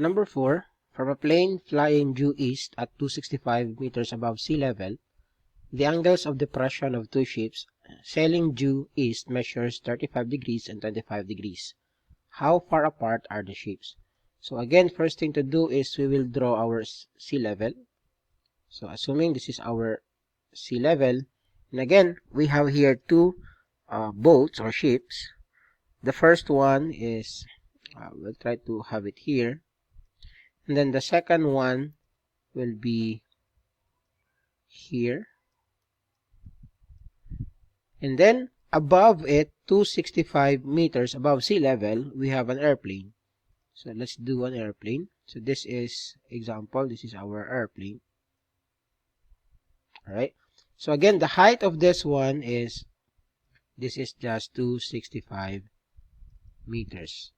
number 4, from a plane flying due east at 265 meters above sea level, the angles of depression of two ships sailing due east measures 35 degrees and 25 degrees. How far apart are the ships? So again, first thing to do is we will draw our sea level. So assuming this is our sea level, and again, we have here two boats or ships. The first one is, we'll try to have it here. And then the second one will be here. And then above it, 265 meters above sea level, we have an airplane. So let's do an airplane. So this is example, this is our airplane. Alright. So again, the height of this one is, this is just 265 meters.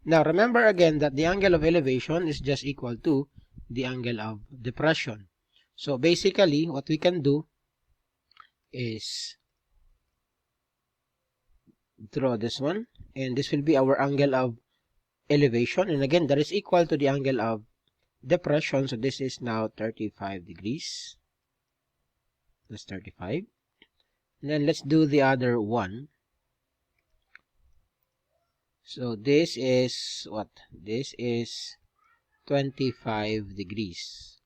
Now remember again that the angle of elevation is just equal to the angle of depression. So basically, what we can do is draw this one, and this will be our angle of elevation, and again that is equal to the angle of depression. So this is now 35 degrees. That's 35. And then let's do the other one. So this is what? This is 25 degrees.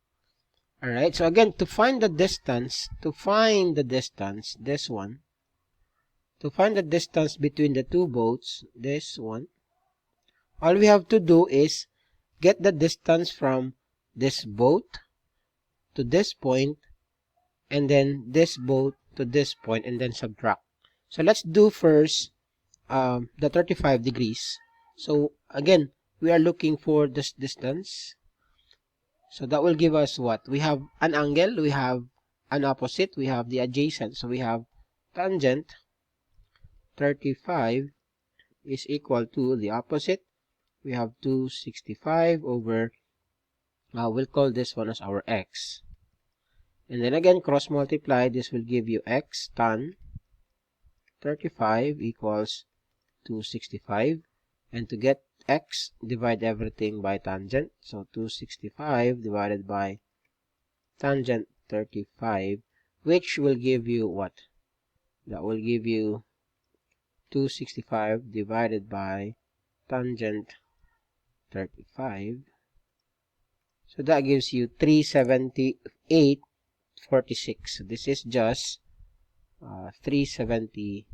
Alright, so again, to find the distance, this one, to find the distance between the two boats, this one, all we have to do is get the distance from this boat to this point, and then this boat to this point, and then subtract. So let's do first the 35 degrees. So again, we are looking for this distance. So that will give us what? We have an angle, we have an opposite, we have the adjacent. So we have tangent 35 is equal to the opposite. We have 265 over, we'll call this one as our x. And then again, cross multiply, this will give you x tan 35 equals 265. And to get x, divide everything by tangent. So 265 divided by tangent 35, which will give you what? That will give you 265 divided by tangent 35. So that gives you 378.46. So this is just 370.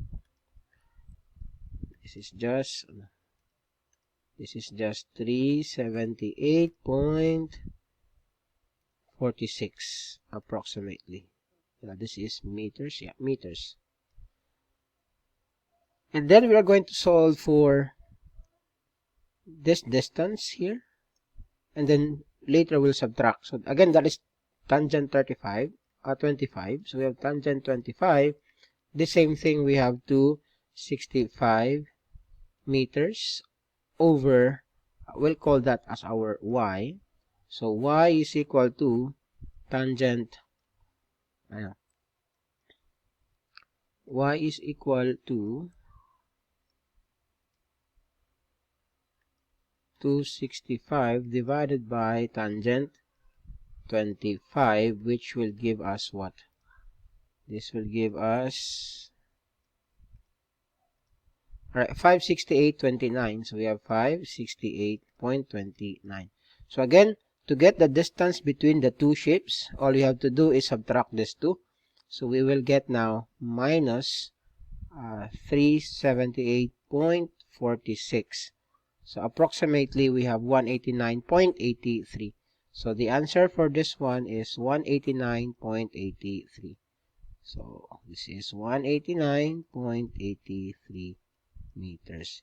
This is just 378.46 approximately. This is meters. Yeah, meters. And then we are going to solve for this distance here. And then later we'll subtract. So again, that is tangent 25. So we have tangent 25. The same thing, we have 265 meters over, we'll call that as our y. So y is equal to tangent, y is equal to 265 divided by tangent 25, which will give us what? This will give us, alright, 568.29. So we have 568.29. So again, to get the distance between the two ships, all you have to do is subtract this two. So we will get now minus 378.46. So approximately we have 189.83. So the answer for this one is 189.83. So this is 189.83 meters